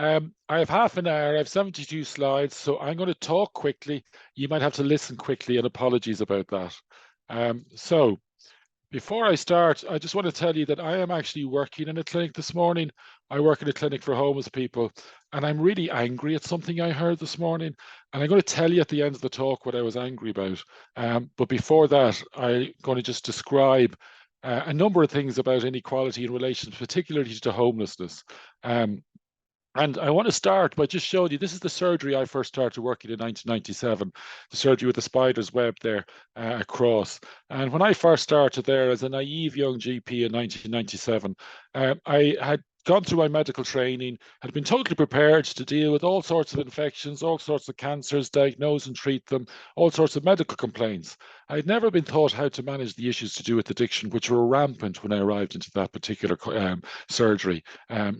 I have half an hour. I have 72 slides, so I'm going to talk quickly. You might have to listen quickly, and apologies about that. So before I start, I just want to tell you that I am actually working in a clinic this morning. I work in a clinic for homeless people, and I'm really angry at something I heard this morning. And I'm going to tell you at the end of the talk what I was angry about. But before that, I'm going to just describe a number of things about inequality in relation, particularly to homelessness. And I want to start by just showing you, this is the surgery I first started working in 1997, the surgery with the spider's web there across. And when I first started there as a naive young GP in 1997, I had gone through my medical training, had been totally prepared to deal with all sorts of infections, all sorts of cancers, diagnose and treat them, all sorts of medical complaints. I had never been taught how to manage the issues to do with addiction, which were rampant when I arrived into that particular surgery.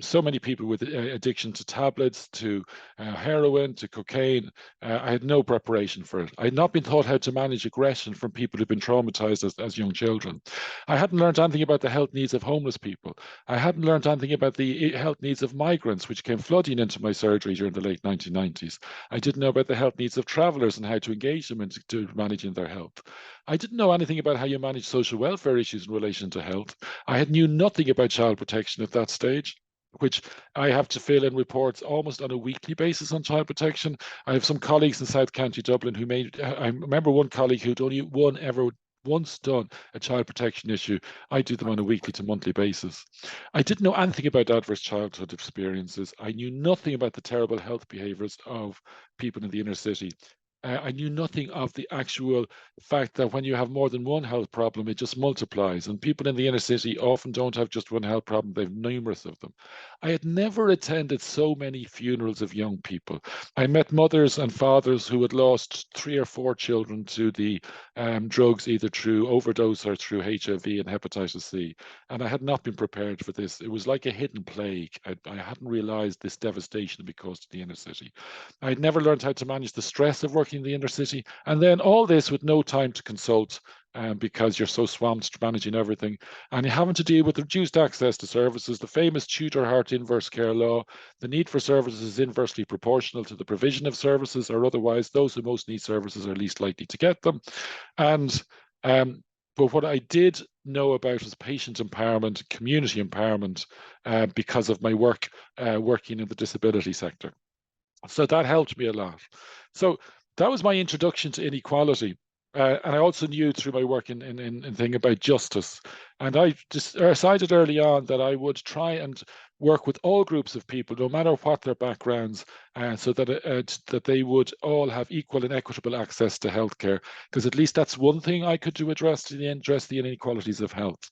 So many people with addiction to tablets, to heroin, to cocaine. I had no preparation for it. I had not been taught how to manage aggression from people who'd been traumatized as young children. I hadn't learned anything about the health needs of homeless people. I hadn't learned anything about the health needs of migrants, which came flooding into my surgery during the late 1990s. I didn't know about the health needs of travelers and how to engage them into managing their health. I didn't know anything about how you manage social welfare issues in relation to health. I had knew nothing about child protection at that stage, which I have to fill in reports almost on a weekly basis on child protection. I have some colleagues in South County Dublin who I remember one colleague who'd only once done a child protection issue. I do them on a weekly to monthly basis. I didn't know anything about adverse childhood experiences. I knew nothing about the terrible health behaviours of people in the inner city. I knew nothing of the actual fact that when you have more than one health problem, it just multiplies. And people in the inner city often don't have just one health problem, they have numerous of them. I had never attended so many funerals of young people. I met mothers and fathers who had lost 3 or 4 children to the drugs, either through overdose or through HIV and hepatitis C. And I had not been prepared for this. It was like a hidden plague. I hadn't realized this devastation because of the inner city. I had never learned how to manage the stress of working in the inner city. And then all this with no time to consult because you're so swamped managing everything. And you're having to deal with reduced access to services, the famous Tudor-Hart inverse care law. The need for services is inversely proportional to the provision of services, or otherwise those who most need services are least likely to get them. And but what I did know about was patient empowerment, community empowerment, because of my work working in the disability sector. So that helped me a lot. So that was my introduction to inequality. And I also knew through my work in thinking about justice. And I decided early on that I would try and work with all groups of people, no matter what their backgrounds, so that they would all have equal and equitable access to healthcare, because at least that's one thing I could do address the inequalities of health.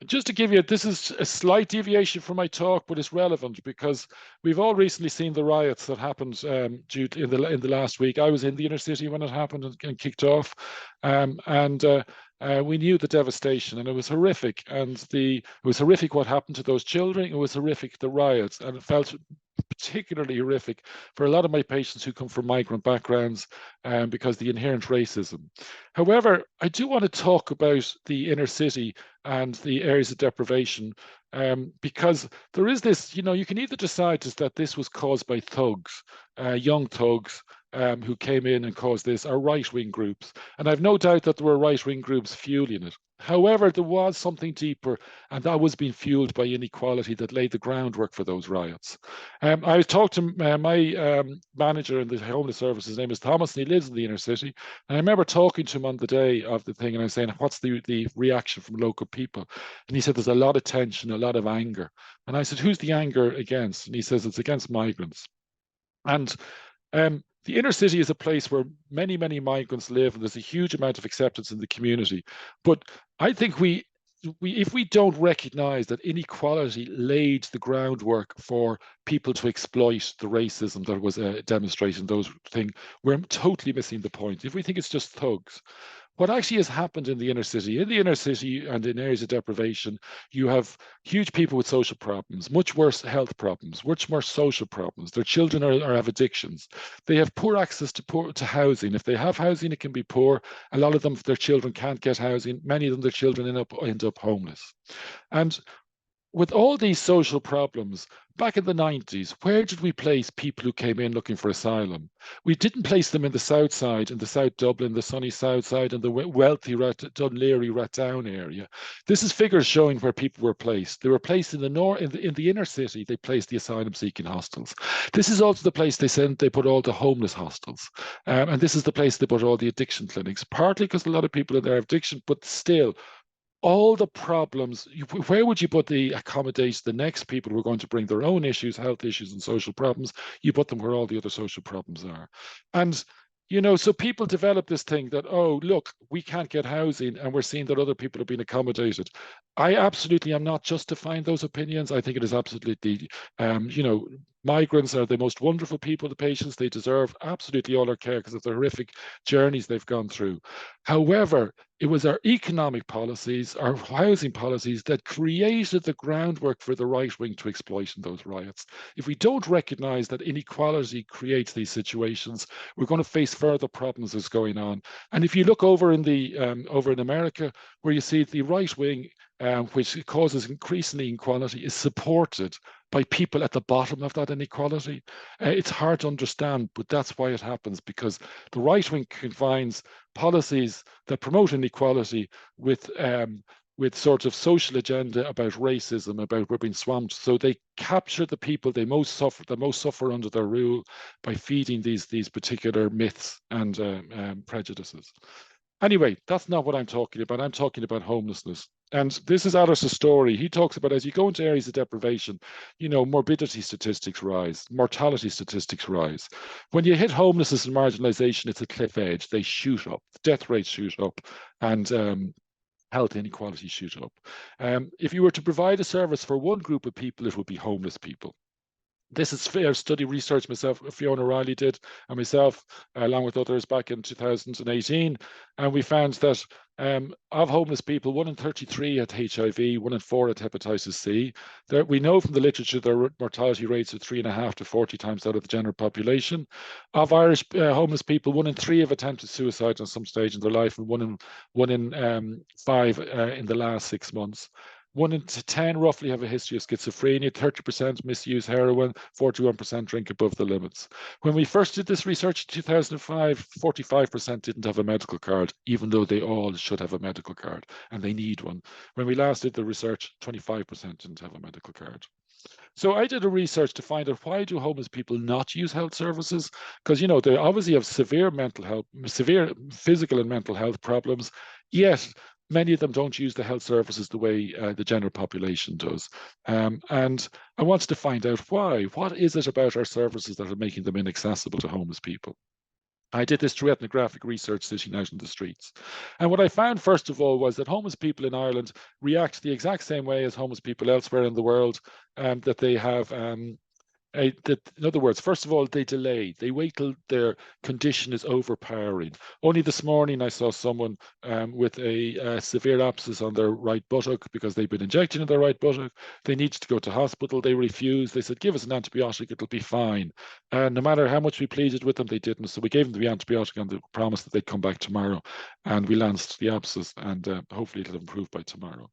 Just to give you, this is a slight deviation from my talk, but it's relevant because we've all recently seen the riots that happened in the last week. I was in the inner city when it happened and kicked off, we knew the devastation, and it was horrific. And it was horrific what happened to those children. It was horrific, the riots, and it felt particularly horrific for a lot of my patients who come from migrant backgrounds, because the inherent racism. However, I do want to talk about the inner city and the areas of deprivation, because there is this, you can either decide that this was caused by thugs, young thugs, who came in and caused this, or right-wing groups. And I've no doubt that there were right-wing groups fueling it. However, there was something deeper, and that was being fueled by inequality that laid the groundwork for those riots. I talked to my manager in the homeless service. His name is Thomas, and he lives in the inner city. And I remember talking to him on the day of the thing, and I was saying, what's the reaction from local people? And he said, there's a lot of tension, a lot of anger. And I said, who's the anger against? And he says, it's against migrants. And the inner city is a place where many, many migrants live, and there's a huge amount of acceptance in the community. But I think if we don't recognize that inequality laid the groundwork for people to exploit the racism that was demonstrated, those things, we're totally missing the point. If we think it's just thugs, what actually has happened in the inner city and in areas of deprivation, you have huge people with social problems, much worse health problems, much more social problems. Their children have addictions. They have poor access to housing. If they have housing, it can be poor. A lot of them, their children can't get housing. Many of them, their children end up homeless. And with all these social problems, back in the 90s, where did we place people who came in looking for asylum? We didn't place them in the south side, in the South Dublin, the sunny south side, and the wealthy Dunleary, Rathdown area. This is figures showing where people were placed. They were placed in the north, in the inner city. They placed the asylum-seeking hostels. This is also the place they put all the homeless hostels, and this is the place they put all the addiction clinics. Partly because a lot of people in there have addiction, but still all the problems, where would you put the accommodation, the next people who are going to bring their own issues, health issues and social problems? You put them where all the other social problems are. And, so people develop this thing that, oh, look, we can't get housing and we're seeing that other people are being accommodated. I absolutely am not justifying those opinions. I think it is absolutely, migrants are the most wonderful people, the patients. They deserve absolutely all our care because of the horrific journeys they've gone through. However, it was our economic policies, our housing policies that created the groundwork for the right wing to exploit in those riots. If we don't recognize that inequality creates these situations, we're going to face further problems as going on. And if you look over in America, where you see the right wing, which causes increasingly inequality, is supported by people at the bottom of that inequality. It's hard to understand, but that's why it happens, because the right wing combines policies that promote inequality with sort of social agenda about racism, about we're being swamped. So they capture the people that most suffer under their rule by feeding these particular myths and prejudices. Anyway, that's not what I'm talking about. I'm talking about homelessness. And this is Alice's story. He talks about, as you go into areas of deprivation, morbidity statistics rise, mortality statistics rise. When you hit homelessness and marginalization, it's a cliff edge. They shoot up, death rates shoot up, and health inequalities shoot up. If you were to provide a service for one group of people, it would be homeless people. This is fair study research myself, Fiona Riley did, and myself, along with others back in 2018. And we found that of homeless people, 1 in 33 had HIV, 1 in 4 had hepatitis C. We know from the literature their mortality rates are 3.5 to 40 times that of the general population. Of Irish homeless people, 1 in 3 have attempted suicide at some stage in their life, and 1 in 5 in the last 6 months. 1 in 10 roughly have a history of schizophrenia, 30% misuse heroin, 41% drink above the limits. When we first did this research in 2005, 45% didn't have a medical card, even though they all should have a medical card, and they need one. When we last did the research, 25% didn't have a medical card. So I did a research to find out, why do homeless people not use health services? Because, they obviously have severe physical and mental health problems, yet many of them don't use the health services the way the general population does. And I wanted to find out why. What is it about our services that are making them inaccessible to homeless people? I did this through ethnographic research sitting out in the streets. And what I found, first of all, was that homeless people in Ireland react the exact same way as homeless people elsewhere in the world, that they have in other words, first of all, they delay. They wait till their condition is overpowering. Only this morning, I saw someone with a severe abscess on their right buttock because they've been injected in their right buttock. They needed to go to hospital. They refused. They said, give us an antibiotic, it'll be fine. And no matter how much we pleaded with them, they didn't. So we gave them the antibiotic on the promise that they'd come back tomorrow. And we lanced the abscess, and hopefully it'll improve by tomorrow.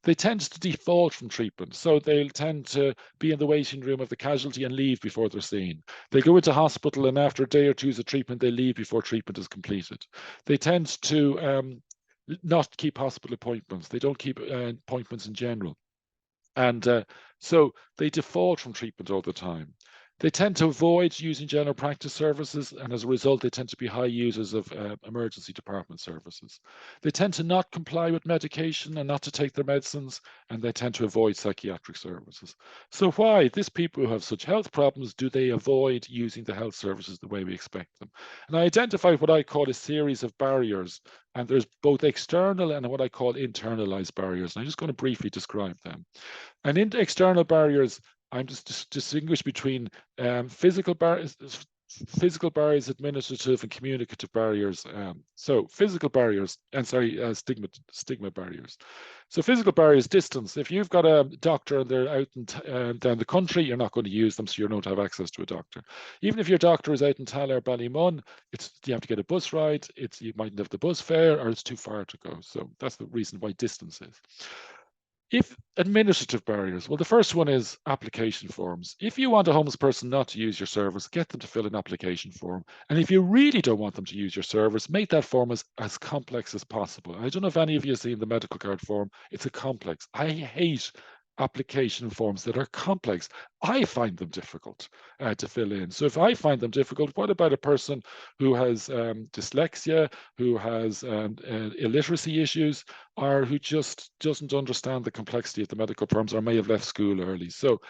They tend to default from treatment. So they'll tend to be in the waiting room of the casualty and leave before they're seen. They go into hospital, and after a day or two's of treatment, they leave before treatment is completed. They tend to not keep hospital appointments. They don't keep appointments in general. And so they default from treatment all the time. They tend to avoid using general practice services, and as a result, they tend to be high users of emergency department services. They tend to not comply with medication and not to take their medicines, and they tend to avoid psychiatric services. So why, these people who have such health problems, do they avoid using the health services the way we expect them? And I identified what I call a series of barriers, and there's both external and what I call internalized barriers. And I'm just going to briefly describe them. And in external barriers, I'm just distinguish between physical barriers, administrative and communicative barriers. So physical barriers, and stigma barriers. So physical barriers, distance. If you've got a doctor and they're out down the country, you're not going to use them, so you don't have access to a doctor. Even if your doctor is out in Tallaght or Ballymun, you have to get a bus ride. You mightn't have the bus fare, or it's too far to go. So that's the reason why distance is. If administrative barriers, well, the first one is application forms. If you want a homeless person not to use your service, get them to fill an application form. And if you really don't want them to use your service, make that form as complex as possible. I don't know if any of you have seen the medical card form. It's a complex. I hate application forms that are complex. I find them difficult to fill in. So if I find them difficult, what about a person who has dyslexia, who has illiteracy issues, or who just doesn't understand the complexity of the medical terms, or may have left school early? So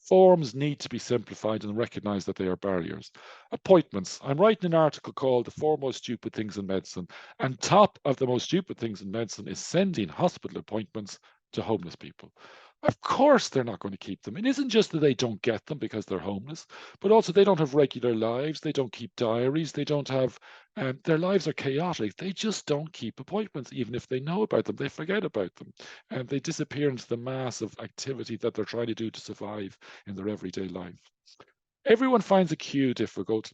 forms need to be simplified and recognize that they are barriers. Appointments. I'm writing an article called The Four Most Stupid Things in Medicine. And top of the most stupid things in medicine is sending hospital appointments to homeless people. Of course, they're not going to keep them. It isn't just that they don't get them because they're homeless, but also they don't have regular lives. They don't keep diaries. They don't have, their lives are chaotic. They just don't keep appointments. Even if they know about them, they forget about them. And they disappear into the mass of activity that they're trying to do to survive in their everyday life. Everyone finds a queue difficult.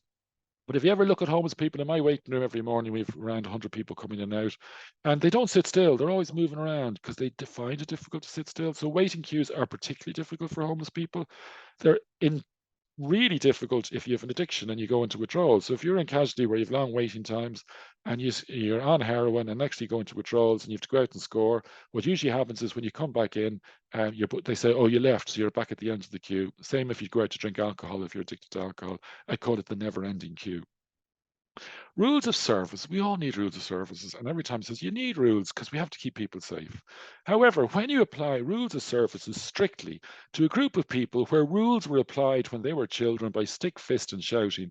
But if you ever look at homeless people in my waiting room every morning, we have around 100 people coming in and out, and they don't sit still. They're always moving around because they find it difficult to sit still. So waiting queues are particularly difficult for homeless people. They're in really difficult if you have an addiction and you go into withdrawal. So if you're in casualty where you have long waiting times and you're on heroin and next you go into withdrawals and you have to go out and score, what usually happens is when you come back in, they say, oh, you left, so you're back at the end of the queue. Same if you go out to drink alcohol, if you're addicted to alcohol. I call it the never-ending queue. Rules of service. We all need rules of services. And every time it says you need rules because we have to keep people safe. However, when you apply rules of services strictly to a group of people where rules were applied when they were children by stick, fist, and shouting,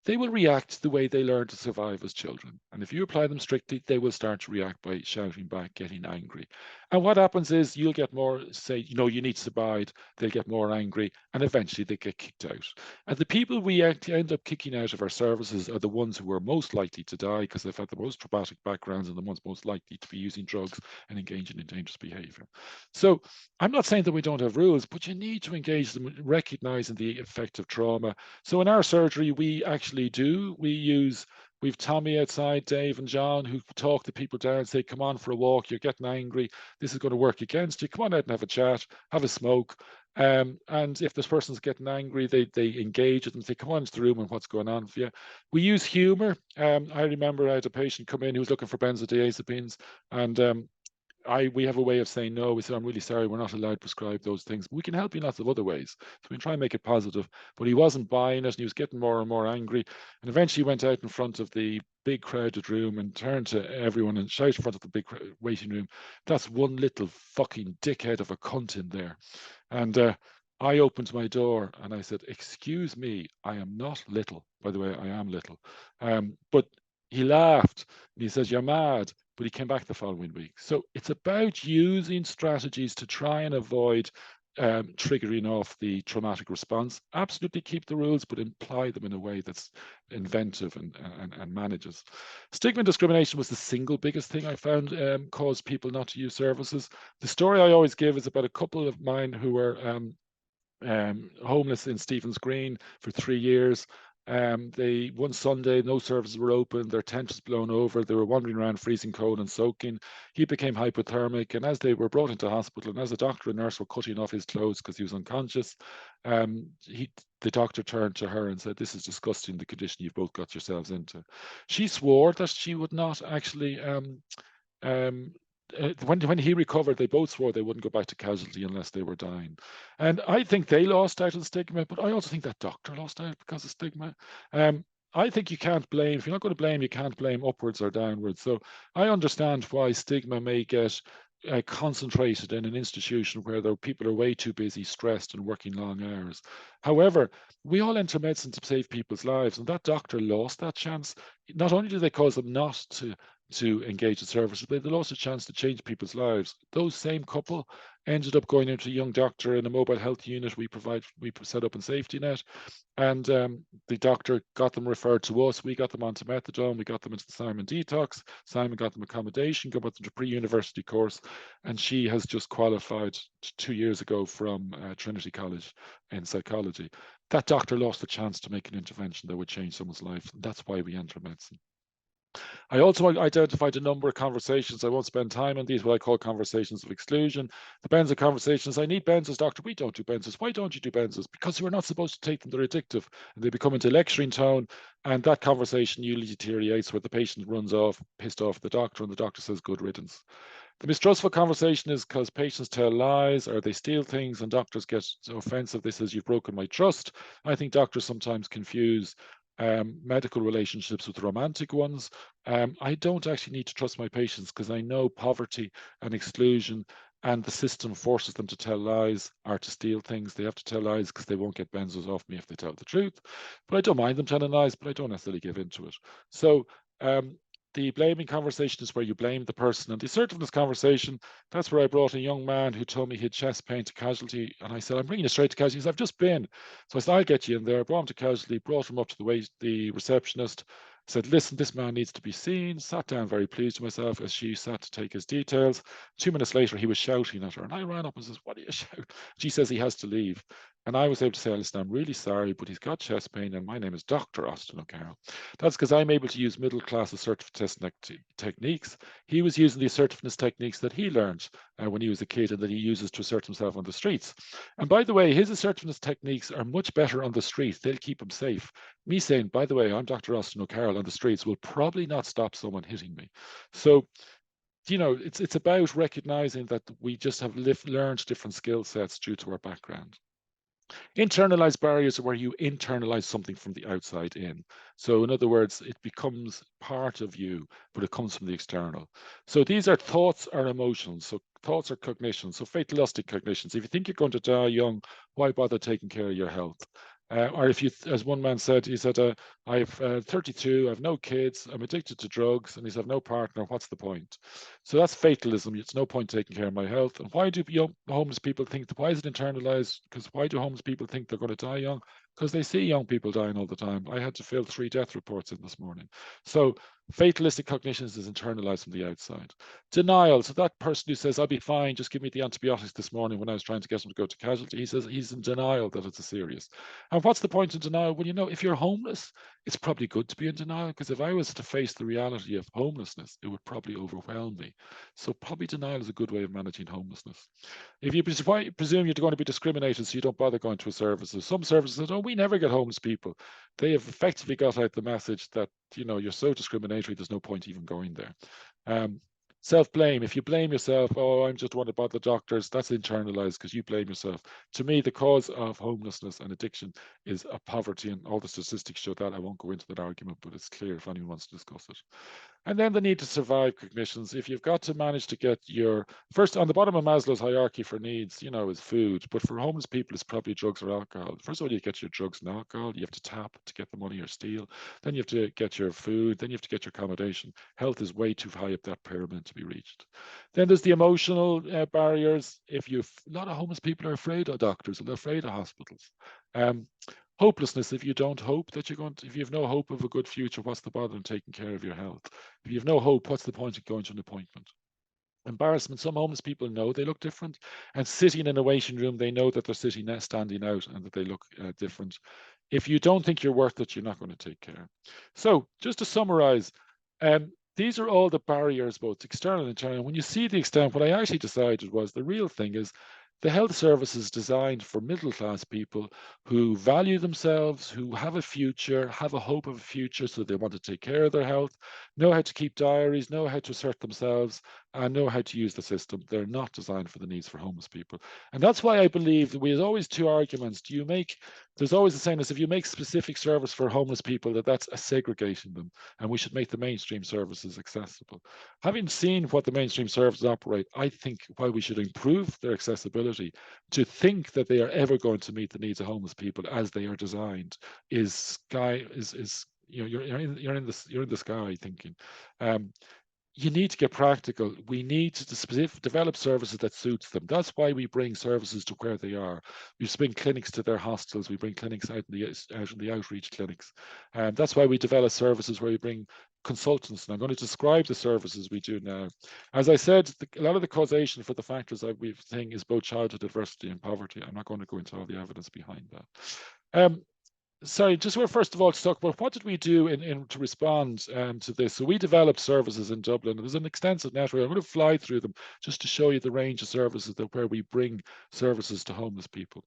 they will react the way they learn to survive as children. And if you apply them strictly, they will start to react by shouting back, getting angry. And what happens is you'll get more, say, you need to abide, they'll get more angry, and eventually they get kicked out. And the people we end up kicking out of our services are the ones who are most likely to die because they've had the most traumatic backgrounds and the ones most likely to be using drugs and engaging in dangerous behavior. So I'm not saying that we don't have rules, but you need to engage them, recognizing the effect of trauma. So in our surgery, we actually do. We've Tommy outside, Dave and John, who talk the people down and say, come on for a walk, you're getting angry, this is going to work against you, come on out and have a chat, have a smoke. And if this person's getting angry, they engage with them, say, come on into the room and what's going on for you. We use humor. I remember I had a patient come in who was looking for benzodiazepines, and we have a way of saying no. We said, I'm really sorry, we're not allowed to prescribe those things. But we can help you in lots of other ways. So we try and make it positive. But he wasn't buying it and he was getting more and more angry. And eventually went out in front of the big crowded room and turned to everyone and shouted in front of the big waiting room, that's one little fucking dickhead of a cunt in there. And I opened my door and I said, excuse me, I am not little. By the way, I am little. But he laughed and he says, you're mad. But he came back the following week. So it's about using strategies to try and avoid triggering off the traumatic response. Absolutely keep the rules, but imply them in a way that's inventive and manages. Stigma and discrimination was the single biggest thing I found caused people not to use services. The story I always give is about a couple of mine who were homeless in Stephen's Green for 3 years. One Sunday, no services were open, their tent was blown over, they were wandering around freezing cold and soaking. He became hypothermic, and as they were brought into hospital, and as a doctor and nurse were cutting off his clothes because he was unconscious, the doctor turned to her and said, this is disgusting, the condition you've both got yourselves into. She swore that she would not actually when he recovered, they both swore they wouldn't go back to casualty unless they were dying. And I think they lost out on stigma, but I also think that doctor lost out because of stigma. I think you can't blame, if you're not going to blame, you can't blame upwards or downwards. So I understand why stigma may get concentrated in an institution where people are way too busy, stressed, and working long hours. However, we all enter medicine to save people's lives, and that doctor lost that chance. Not only did they cause them not to engage in services, but they lost a chance to change people's lives. Those same couple ended up going into a young doctor in a mobile health unit we set up in Safetynet, and the doctor got them referred to us. We got them onto methadone, we got them into the Simon detox. Simon got them accommodation, got them to a pre-university course, and she has just qualified 2 years ago from Trinity College in psychology. That doctor lost the chance to make an intervention that would change someone's life. That's why we enter medicine. I also identified a number of conversations. I won't spend time on these, what I call conversations of exclusion. The benzo conversations. I need benzos, doctor. We don't do benzos. Why don't you do benzos? Because we're not supposed to take them. They're addictive. And they become into lecturing tone. And that conversation usually deteriorates where the patient runs off, pissed off at the doctor, and the doctor says, good riddance. The mistrustful conversation is because patients tell lies or they steal things, and doctors get so offensive. They says, you've broken my trust. I think doctors sometimes confuse medical relationships with romantic ones. I don't actually need to trust my patients because I know poverty and exclusion and the system forces them to tell lies or to steal things. They have to tell lies because they won't get benzos off me if they tell the truth. But I don't mind them telling lies, but I don't necessarily give into it. So the blaming conversation is where you blame the person. And the assertiveness conversation, that's where I brought a young man who told me he had chest pain to casualty. And I said, I'm bringing you straight to casualty. He said, I've just been. So I said, I'll get you in there. I brought him to casualty, brought him up to the receptionist, said, listen, this man needs to be seen. Sat down very pleased with myself as she sat to take his details. 2 minutes later, he was shouting at her. And I ran up and says, what are you shouting? She says he has to leave. And I was able to say, listen, I'm really sorry, but he's got chest pain and my name is Dr. Austin O'Carroll. That's because I'm able to use middle-class assertiveness techniques. He was using the assertiveness techniques that he learned when he was a kid and that he uses to assert himself on the streets. And by the way, his assertiveness techniques are much better on the street. They'll keep him safe. Me saying, by the way, I'm Dr. Austin O'Carroll on the streets will probably not stop someone hitting me. So, you know, it's about recognizing that we just have learned different skill sets due to our background. Internalized barriers are where you internalize something from the outside in. So in other words, it becomes part of you, but it comes from the external. So these are thoughts or emotions. So thoughts are cognitions. So fatalistic cognitions. If you think you're going to die young, why bother taking care of your health? Or if you, as one man said, he said, I've 32, I have no kids, I'm addicted to drugs, and he said, I've no partner, what's the point? So that's fatalism. It's no point taking care of my health. And why do homeless people think, why is it internalized? Because why do homeless people think they're going to die young? Because they see young people dying all the time. I had to fill 3 death reports in this morning. So fatalistic cognitions is internalized from the outside. Denial. So that person who says, I'll be fine, just give me the antibiotics this morning when I was trying to get him to go to casualty, he says he's in denial that it's a serious. And what's the point in denial? Well, you know, if you're homeless, it's probably good to be in denial, because if I was to face the reality of homelessness, it would probably overwhelm me. So probably denial is a good way of managing homelessness. If you presume you're going to be discriminated, so you don't bother going to a service. So some services say, oh, we never get homeless people. They have effectively got out the message that, you know, you're so discriminatory, there's no point even going there. Self-blame. If you blame yourself, oh, I'm just one about the doctors, that's internalized because you blame yourself. To me, the cause of homelessness and addiction is a poverty, and all the statistics show that. I won't go into that argument, but it's clear if anyone wants to discuss it. And then the need to survive cognitions. If you've got to manage to get your first on the bottom of Maslow's hierarchy for needs, you know, is food. But for homeless people, it's probably drugs or alcohol. First of all, you get your drugs and alcohol. You have to tap to get the money or steal. Then you have to get your food. Then you have to get your accommodation. Health is way too high up that pyramid to be reached. Then there's the emotional barriers. A lot of homeless people are afraid of doctors and they're afraid of hospitals. Hopelessness. If you don't hope that you're going to, if you have no hope of a good future, what's the bother in taking care of your health? If you have no hope, what's the point of going to an appointment? Embarrassment. Some homeless people know they look different, and sitting in a waiting room, they know that they're standing out and that they look different. If you don't think you're worth it, you're not going to take care. So just to summarize, these are all the barriers, both external and internal. When you see the extent, what I actually decided was the real thing is the health service is designed for middle-class people who value themselves, who have a future, have a hope of a future, so they want to take care of their health, know how to keep diaries, know how to assert themselves, and know how to use the system. They're not designed for the needs for homeless people. And that's why I believe that there's always 2 arguments. There's always the saying is if you make specific service for homeless people, that's a segregating them, and we should make the mainstream services accessible. Having seen what the mainstream services operate, I think while we should improve their accessibility, to think that they are ever going to meet the needs of homeless people as they are designed is you know, you're in the sky thinking. You need to get practical. We need to develop services that suits them. That's why we bring services to where they are. We bring clinics to their hostels. We bring clinics out in the outreach clinics. That's why we develop services where we bring consultants. And I'm going to describe the services we do now. As I said, a lot of the causation for the factors we've saying is both childhood adversity and poverty. I'm not going to go into all the evidence behind that. sorry, just where first of all to talk about what did we do in to respond to this. So we developed services in Dublin. There's an extensive network. I'm going to fly through them just to show you the range of services that where we bring services to homeless people.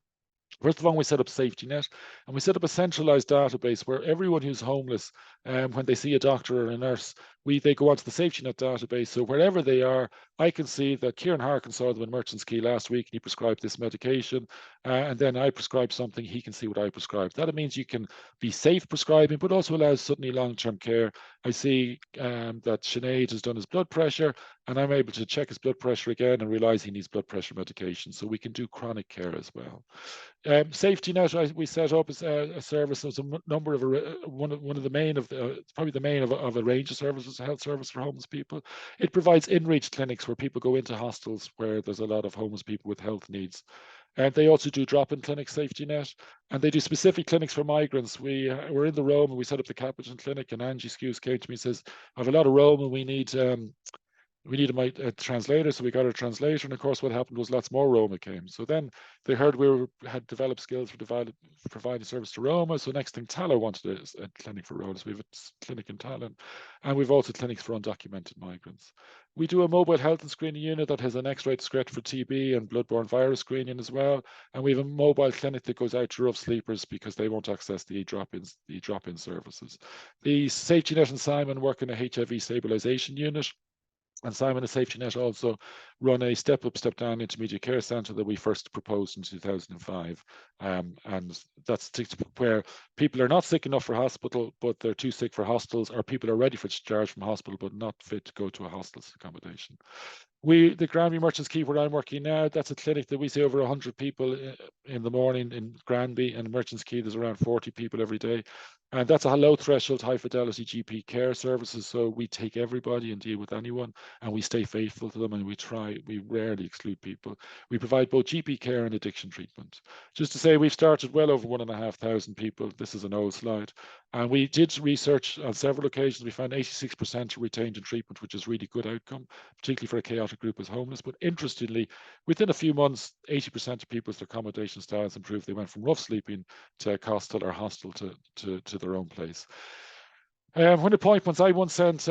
First of all, we set up Safetynet, and we set up a centralized database where everyone who's homeless, when they see a doctor or a nurse, they go onto the Safetynet database. So wherever they are, I can see that Kieran Harkin saw them in Merchants Quay last week, and he prescribed this medication, and then I prescribed something, he can see what I prescribed. That means you can be safe prescribing, but also allows suddenly long-term care. I see that Sinead has done his blood pressure, and I'm able to check his blood pressure again and realize he needs blood pressure medication. So we can do chronic care as well. Safetynet, we set up as a service. There's a number of one of the main of the probably the main of a range of services, a health service for homeless people. It provides in-reach clinics where people go into hostels where there's a lot of homeless people with health needs. And they also do drop-in clinics, Safetynet, and they do specific clinics for migrants. We're in the Rome and we set up the Capitan Clinic, and Angie Skews came to me and says, I have a lot of Rome and we need a translator, so we got a translator, and of course what happened was lots more Roma came. So then they heard had developed skills for providing service to Roma, so next thing Tala wanted a clinic for Roma, so we have a clinic in Tallinn, and we've also clinics for undocumented migrants. We do a mobile health and screening unit that has an X-ray scratch for TB and bloodborne virus screening as well, and we have a mobile clinic that goes out to rough sleepers because they won't access the drop-in services. The Safetynet and Simon work in a HIV stabilisation unit. And Simon and Safetynet also run a step up, step down intermediate care centre that we first proposed in 2005. And that's where people are not sick enough for hospital, but they're too sick for hostels, or people are ready for discharge from hospital, but not fit to go to a hostel's accommodation. The Granby Merchants Quay, where I'm working now, that's a clinic that we see over 100 people in the morning in Granby, and Merchants Quay, there's around 40 people every day. And that's a low threshold, high fidelity GP care services. So we take everybody and deal with anyone, and we stay faithful to them, and we rarely exclude people. We provide both GP care and addiction treatment. Just to say, we've started well over 1,500 people. This is an old slide. And we did research on several occasions. We found 86% retained in treatment, which is really good outcome, particularly for a chaotic group as homeless. But interestingly, within a few months, 80% of people's accommodation status improved. They went from rough sleeping to hostel or hostel to their own place. When appointments, I once sent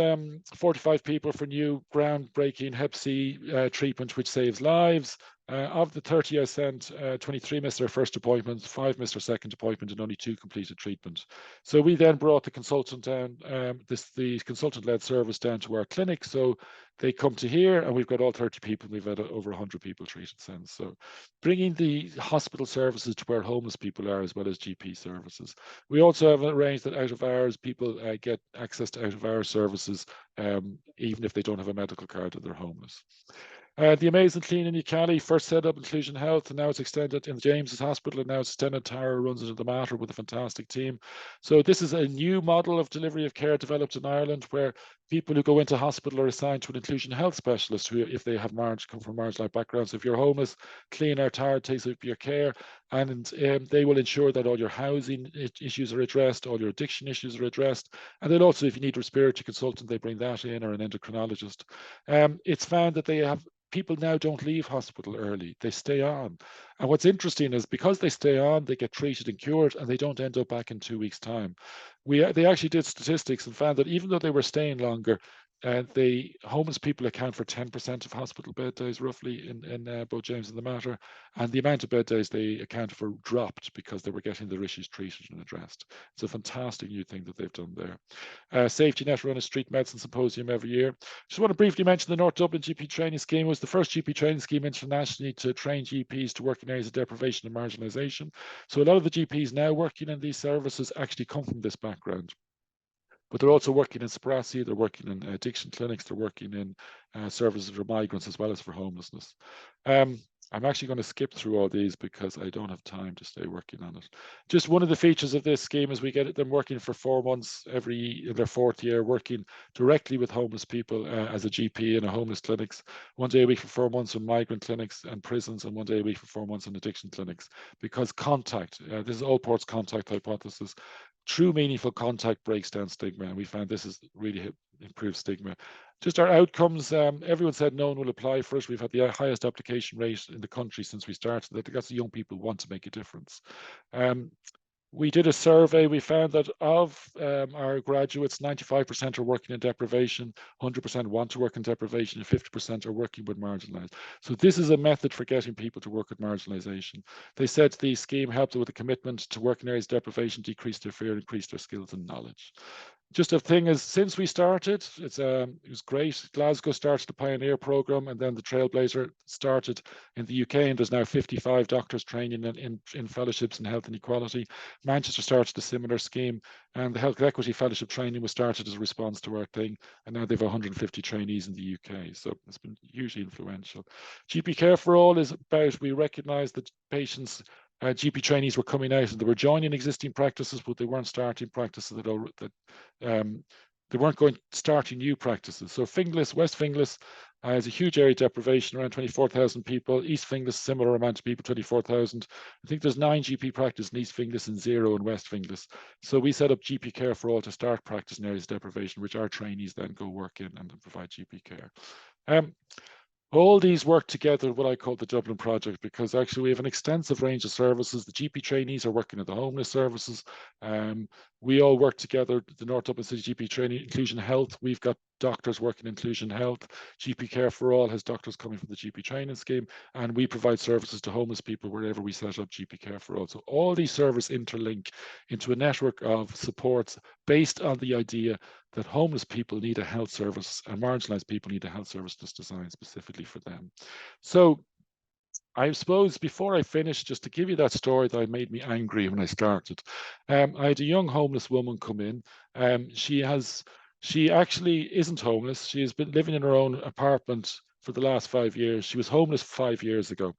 45 people for new groundbreaking Hep C treatment, which saves lives. Of the 30 I sent, 23 missed their first appointment, 5 missed their second appointment, and only 2 completed treatment. So we then brought the consultant down, the consultant-led service down to our clinic. So they come to here, and we've got all 30 people. We've had over 100 people treated since. So bringing the hospital services to where homeless people are, as well as GP services. We also have arranged that out of hours, people get access to out of hours services, even if they don't have a medical card and they're homeless. The amazing clean Inequality first set up Inclusion Health, and now it's extended in James's Hospital, and now it's extended. Tara runs it in the Mater with a fantastic team. So this is a new model of delivery of care developed in Ireland, where people who go into hospital are assigned to an inclusion health specialist who, if they have come from marginalised backgrounds, if you're homeless, Clean Air Tara takes up your care, and they will ensure that all your housing issues are addressed, all your addiction issues are addressed, and then also if you need a respiratory consultant, they bring that in, or an endocrinologist. It's found that they have people now don't leave hospital early, they stay on. And what's interesting is because they stay on, they get treated and cured, and they don't end up back in 2 weeks' time. They actually did statistics and found that even though they were staying longer, the homeless people account for 10% of hospital bed days roughly in both James and the Mater, and the amount of bed days they account for dropped because they were getting their issues treated and addressed. It's a fantastic new thing that they've done there. Safetynet run a street medicine symposium every year. Just want to briefly mention the North Dublin GP training scheme. It was the first GP training scheme internationally to train GPs to work in areas of deprivation and marginalisation. So a lot of the GPs now working in these services actually come from this background. But they're also working in sobriety, they're working in addiction clinics, they're working in services for migrants as well as for homelessness. I'm actually going to skip through all these because I don't have time to stay working on it. Just one of the features of this scheme is we get them working for 4 months in their 4th year, working directly with homeless people as a GP in a homeless clinics, 1 day a week for 4 months in migrant clinics and prisons, and 1 day a week for 4 months in addiction clinics. Because contact, this is Allport's contact hypothesis, true meaningful contact breaks down stigma, and we found this has really improved stigma. Just our outcomes, everyone said no one will apply for it. We've had the highest application rate in the country since we started. That's the young people want to make a difference. We did a survey. We found that of our graduates, 95% are working in deprivation, 100% want to work in deprivation, and 50% are working with marginalised. So this is a method for getting people to work with marginalisation. They said the scheme helped them with a commitment to work in areas of deprivation, decrease their fear, increase their skills and knowledge. Just a thing is, since we started, it was great. Glasgow started the Pioneer program, and then the Trailblazer started in the UK, and there's now 55 doctors training in fellowships in health and equality. Manchester started a similar scheme, and the Health Equity Fellowship training was started as a response to our thing, and now they've 150 trainees in the UK, so it's been hugely influential. GP Care for All is about, we recognise that patients, GP trainees were coming out and they were joining existing practices, but they weren't starting practices they weren't going starting new practices. So Finglas, West Finglas has a huge area of deprivation, around 24,000 people. East Finglas, similar amount of people, 24,000. I think there's 9 GP practice in East Finglas and 0 in West Finglas. So we set up GP Care for All to start practice in areas of deprivation, which our trainees then go work in and provide GP care. All these work together, what I call the Dublin project, because actually we have an extensive range of services. The GP trainees are working at the homeless services. We all work together, the North Dublin City GP training, Inclusion Health. We've got doctors working in Inclusion Health. GP Care for All has doctors coming from the GP training scheme, and we provide services to homeless people wherever we set up GP Care for All. So all these services interlink into a network of supports based on the idea that homeless people need a health service and marginalized people need a health service that's designed specifically for them. So I suppose before I finish, just to give you that story that made me angry when I started, I had a young homeless woman come in. She actually isn't homeless. She has been living in her own apartment for the last 5 years. She was homeless 5 years ago.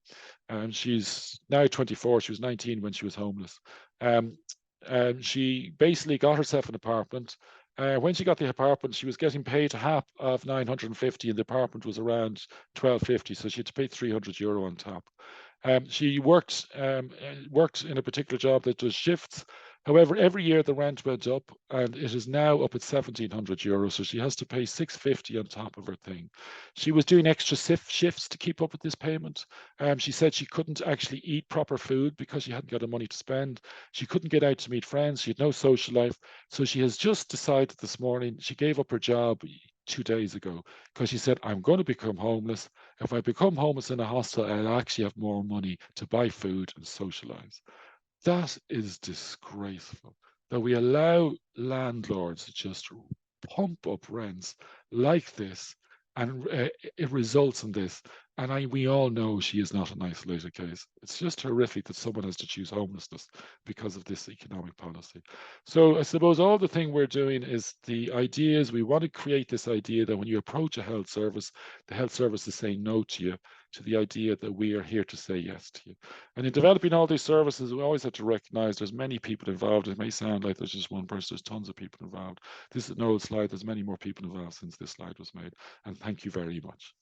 She's now 24. She was 19 when she was homeless. She basically got herself an apartment. When she got the apartment, she was getting paid half of 950, and the apartment was around 1250, so she had to pay €300 on top. She worked in a particular job that does shifts. However, every year the rent went up, and it is now up at €1,700, so she has to pay 650 on top of her thing. She was doing extra shifts to keep up with this payment. She said she couldn't actually eat proper food because she hadn't got the money to spend. She couldn't get out to meet friends. She had no social life. So she has just decided this morning, she gave up her job 2 days ago because she said, I'm going to become homeless. If I become homeless in a hostel, I'll actually have more money to buy food and socialize. That is disgraceful, that we allow landlords to just pump up rents like this, and it results in this. And we all know she is not an isolated case. It's just horrific that someone has to choose homelessness because of this economic policy. So I suppose all the thing we're doing is the idea is we want to create this idea that when you approach a health service, the health service is saying no to you, to the idea that we are here to say yes to you. And in developing all these services, we always have to recognize there's many people involved. It may sound like there's just one person, there's tons of people involved. This is an old slide, there's many more people involved since this slide was made. And thank you very much.